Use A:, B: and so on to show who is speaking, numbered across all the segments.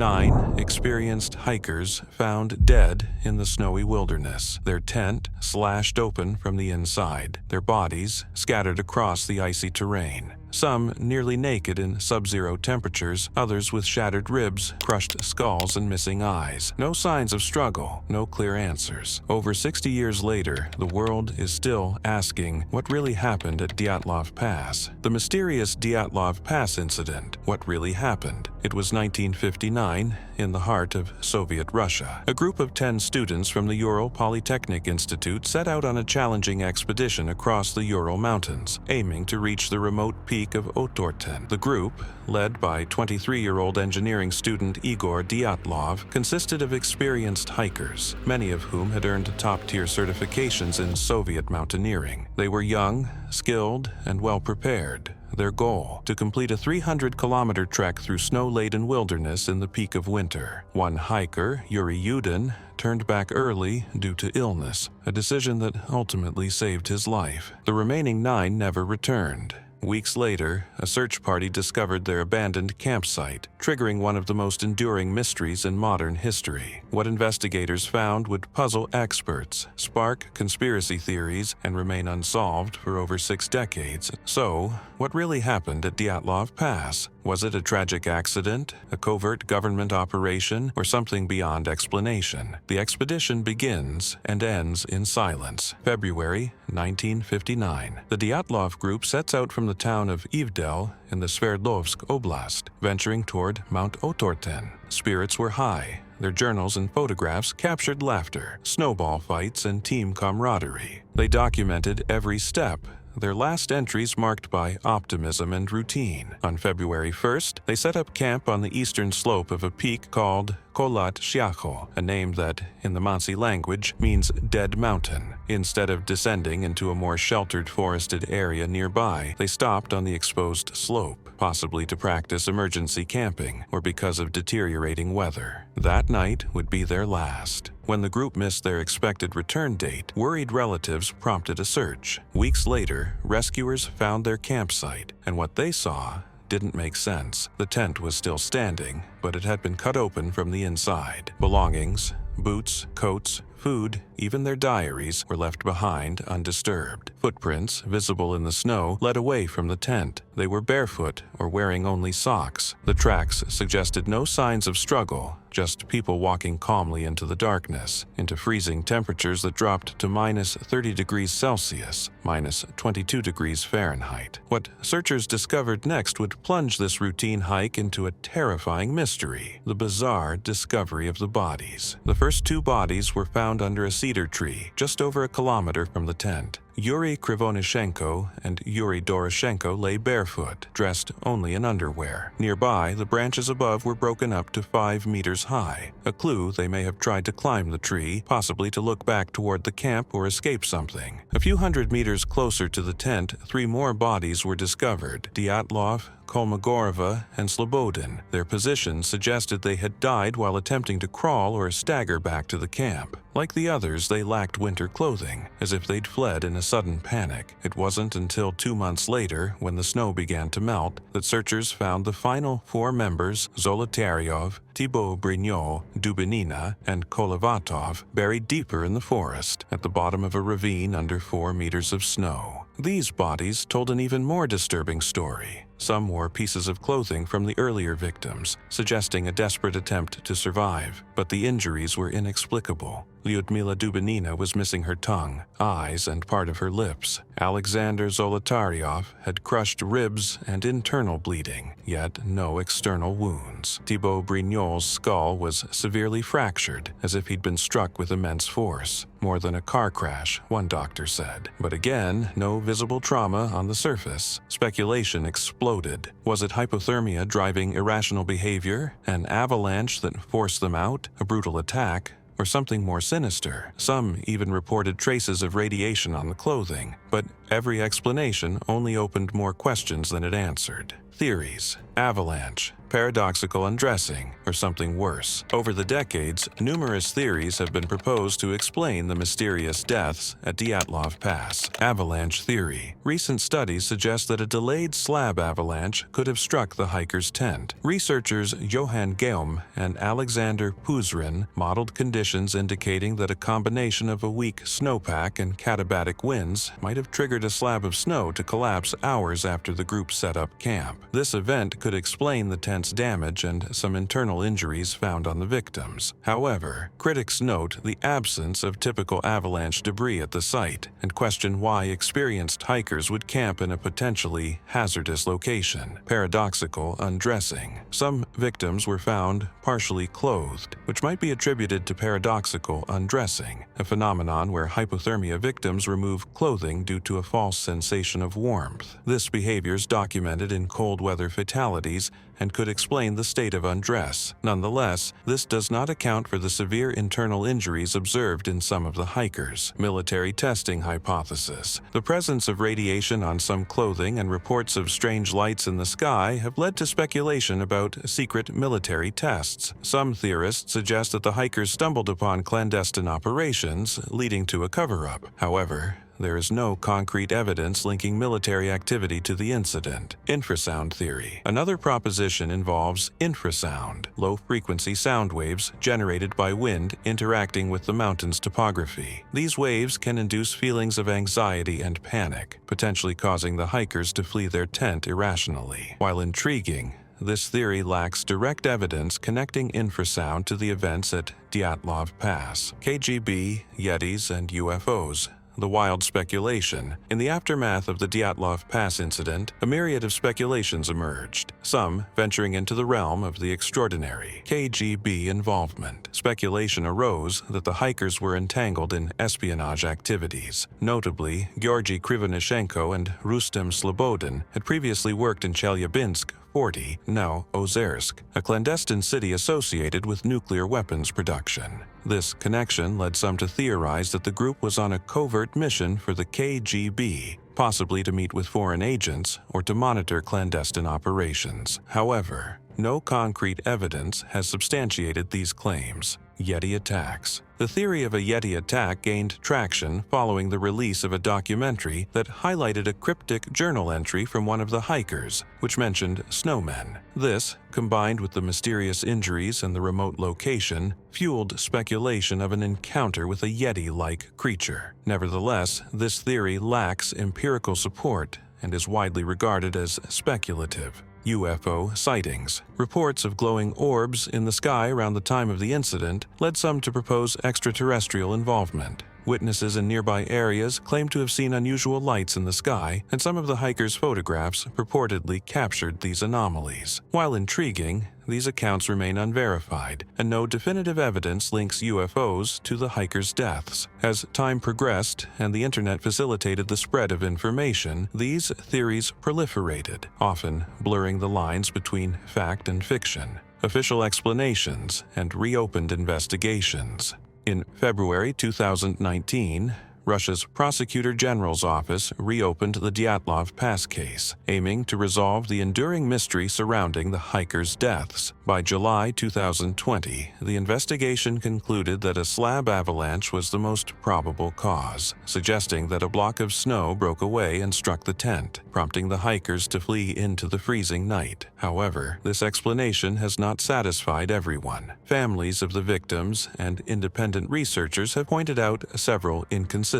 A: 9 experienced hikers found dead in the snowy wilderness, their tent slashed open from the inside, their bodies scattered across the icy terrain. Some nearly naked in sub-zero temperatures, others with shattered ribs, crushed skulls, and missing eyes. No signs of struggle, no clear answers. Over 60 years later, the world is still asking what really happened at Dyatlov Pass. The mysterious Dyatlov Pass Incident. What really happened? It was 1959, in the heart of Soviet Russia. A group of 10 students from the Ural Polytechnic Institute set out on a challenging expedition across the Ural Mountains, aiming to reach the remote peak of Otorten. The group, led by 23-year-old engineering student Igor Dyatlov, consisted of experienced hikers, many of whom had earned top-tier certifications in Soviet mountaineering. They were young, skilled, and well-prepared. Their goal: to complete a 300-kilometer trek through snow-laden wilderness in the peak of winter. One hiker, Yuri Yudin, turned back early due to illness, a decision that ultimately saved his life. The remaining 9 never returned. Weeks later, a search party discovered their abandoned campsite, triggering one of the most enduring mysteries in modern history. What investigators found would puzzle experts, spark conspiracy theories, and remain unsolved for over 6 decades. So, what really happened at Dyatlov Pass? Was it a tragic accident, a covert government operation, or something beyond explanation? The expedition begins and ends in silence. February 1959. The Dyatlov group sets out from the town of Ivdel in the Sverdlovsk Oblast, venturing toward Mount Otorten. Spirits were high. Their journals and photographs captured laughter, snowball fights, and team camaraderie. They documented every step, their last entries marked by optimism and routine. On February 1st, they set up camp on the eastern slope of a peak called Kholat Syakho, a name that, in the Mansi language, means dead mountain. Instead of descending into a more sheltered forested area nearby, they stopped on the exposed slope, possibly to practice emergency camping or because of deteriorating weather. That night would be their last. When the group missed their expected return date, worried relatives prompted a search. Weeks later, rescuers found their campsite, and what they saw didn't make sense. The tent was still standing, but it had been cut open from the inside. Belongings, boots, coats, food, even their diaries were left behind undisturbed. Footprints, visible in the snow, led away from the tent. They were barefoot or wearing only socks. The tracks suggested no signs of struggle, just people walking calmly into the darkness, into freezing temperatures that dropped to minus 30 degrees Celsius, minus 22 degrees Fahrenheit. What searchers discovered next would plunge this routine hike into a terrifying mystery: the bizarre discovery of the bodies. The first 2 bodies were found under a cedar tree, just over a kilometer from the tent. Yuri Krivonishenko and Yuri Doroshenko lay barefoot, dressed only in underwear. Nearby, the branches above were broken up to 5 meters high, a clue they may have tried to climb the tree, possibly to look back toward the camp or escape something. A few hundred meters closer to the tent, 3 more bodies were discovered: Dyatlov, Kolmogorova, and Slobodin. Their positions suggested they had died while attempting to crawl or stagger back to the camp. Like the others, they lacked winter clothing, as if they'd fled in a sudden panic. It wasn't until 2 months later, when the snow began to melt, that searchers found the final 4 members, Zolotaryov, Thibaut Brignol, Dubinina, and Kolovatov, buried deeper in the forest, at the bottom of a ravine under 4 meters of snow. These bodies told an even more disturbing story. Some wore pieces of clothing from the earlier victims, suggesting a desperate attempt to survive, but the injuries were inexplicable. Lyudmila Dubinina was missing her tongue, eyes, and part of her lips. Alexander Zolotaryov had crushed ribs and internal bleeding, yet no external wounds. Thibaut Brignol's skull was severely fractured, as if he'd been struck with immense force. More than a car crash, one doctor said. But again, no visible trauma on the surface. Speculation exploded. Was it hypothermia driving irrational behavior? An avalanche that forced them out? A brutal attack? Or something more sinister? Some even reported traces of radiation on the clothing, but every explanation only opened more questions than it answered. theories: avalanche, paradoxical undressing, or something worse. Over the decades, numerous theories have been proposed to explain the mysterious deaths at Dyatlov Pass. Avalanche theory. Recent studies suggest that a delayed slab avalanche could have struck the hiker's tent. Researchers Johann Geum and Alexander Puzrin modeled conditions indicating that a combination of a weak snowpack and katabatic winds might have triggered a slab of snow to collapse hours after the group set up camp. This event could explain the tent's damage and some internal injuries found on the victims. However, critics note the absence of typical avalanche debris at the site and question why experienced hikers would camp in a potentially hazardous location. Paradoxical undressing. Some victims were found partially clothed, which might be attributed to paradoxical undressing, a phenomenon where hypothermia victims remove clothing due to a false sensation of warmth. This behavior is documented in cold weather fatalities and could explain the state of undress. Nonetheless, this does not account for the severe internal injuries observed in some of the hikers. Military testing hypothesis. The presence of radiation on some clothing and reports of strange lights in the sky have led to speculation about secret military tests. Some theorists suggest that the hikers stumbled upon clandestine operations, leading to a cover-up. However, there is no concrete evidence linking military activity to the incident. Infrasound theory. Another proposition involves infrasound, low-frequency sound waves generated by wind interacting with the mountain's topography. These waves can induce feelings of anxiety and panic, potentially causing the hikers to flee their tent irrationally. While intriguing, this theory lacks direct evidence connecting infrasound to the events at Dyatlov Pass. KGB, Yetis, and UFOs. The wild speculation. In the aftermath of the Dyatlov Pass incident, a myriad of speculations emerged, some venturing into the realm of the extraordinary. KGB involvement. Speculation arose that the hikers were entangled in espionage activities. Notably, Georgy Krivonishenko and Rustem Slobodin had previously worked in Chelyabinsk, 40, now Ozersk, a clandestine city associated with nuclear weapons production. This connection led some to theorize that the group was on a covert mission for the KGB, possibly to meet with foreign agents or to monitor clandestine operations. However, no concrete evidence has substantiated these claims. Yeti attacks. The theory of a Yeti attack gained traction following the release of a documentary that highlighted a cryptic journal entry from one of the hikers, which mentioned snowmen. This, combined with the mysterious injuries and the remote location, fueled speculation of an encounter with a Yeti-like creature. Nevertheless, this theory lacks empirical support and is widely regarded as speculative. UFO sightings. Reports of glowing orbs in the sky around the time of the incident led some to propose extraterrestrial involvement. Witnesses in nearby areas claim to have seen unusual lights in the sky, and some of the hikers' photographs purportedly captured these anomalies. While intriguing, these accounts remain unverified, and no definitive evidence links UFOs to the hikers' deaths. As time progressed and the internet facilitated the spread of information, these theories proliferated, often blurring the lines between fact and fiction. Official explanations and reopened investigations. In February 2019, Russia's Prosecutor General's office reopened the Dyatlov Pass case, aiming to resolve the enduring mystery surrounding the hikers' deaths. By July 2020, the investigation concluded that a slab avalanche was the most probable cause, suggesting that a block of snow broke away and struck the tent, prompting the hikers to flee into the freezing night. However, this explanation has not satisfied everyone. Families of the victims and independent researchers have pointed out several inconsistencies.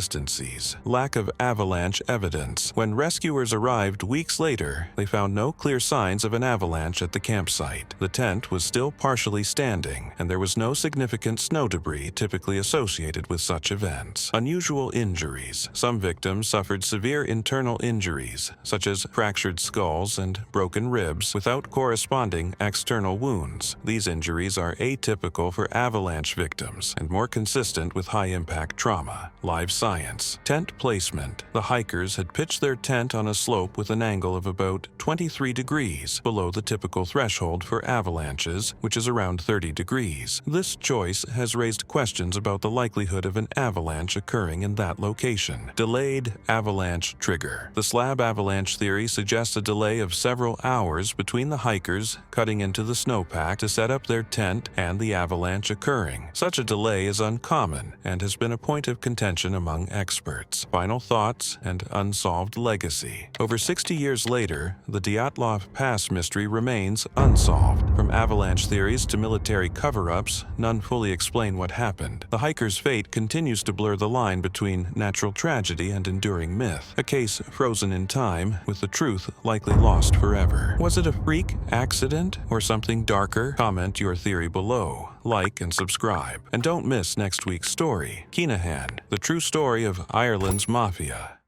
A: Lack of avalanche evidence. When rescuers arrived weeks later, they found no clear signs of an avalanche at the campsite. The tent was still partially standing, and there was no significant snow debris typically associated with such events. Unusual injuries. Some victims suffered severe internal injuries, such as fractured skulls and broken ribs, without corresponding external wounds. These injuries are atypical for avalanche victims and more consistent with high-impact trauma. Live science. Tent placement. The hikers had pitched their tent on a slope with an angle of about 23 degrees below the typical threshold for avalanche avalanches, which is around 30 degrees. This choice has raised questions about the likelihood of an avalanche occurring in that location. Delayed avalanche trigger. The slab avalanche theory suggests a delay of several hours between the hikers cutting into the snowpack to set up their tent and the avalanche occurring. Such a delay is uncommon and has been a point of contention among experts. Final thoughts and unsolved legacy. Over 60 years later, the Dyatlov Pass mystery remains unsolved. From avalanche theories to military cover-ups, none fully explain what happened. The hiker's fate continues to blur the line between natural tragedy and enduring myth, a case frozen in time, with the truth likely lost forever. Was it a freak accident or something darker? Comment your theory below, like and subscribe. And don't miss next week's story, Kinahan, the true story of Ireland's Mafia.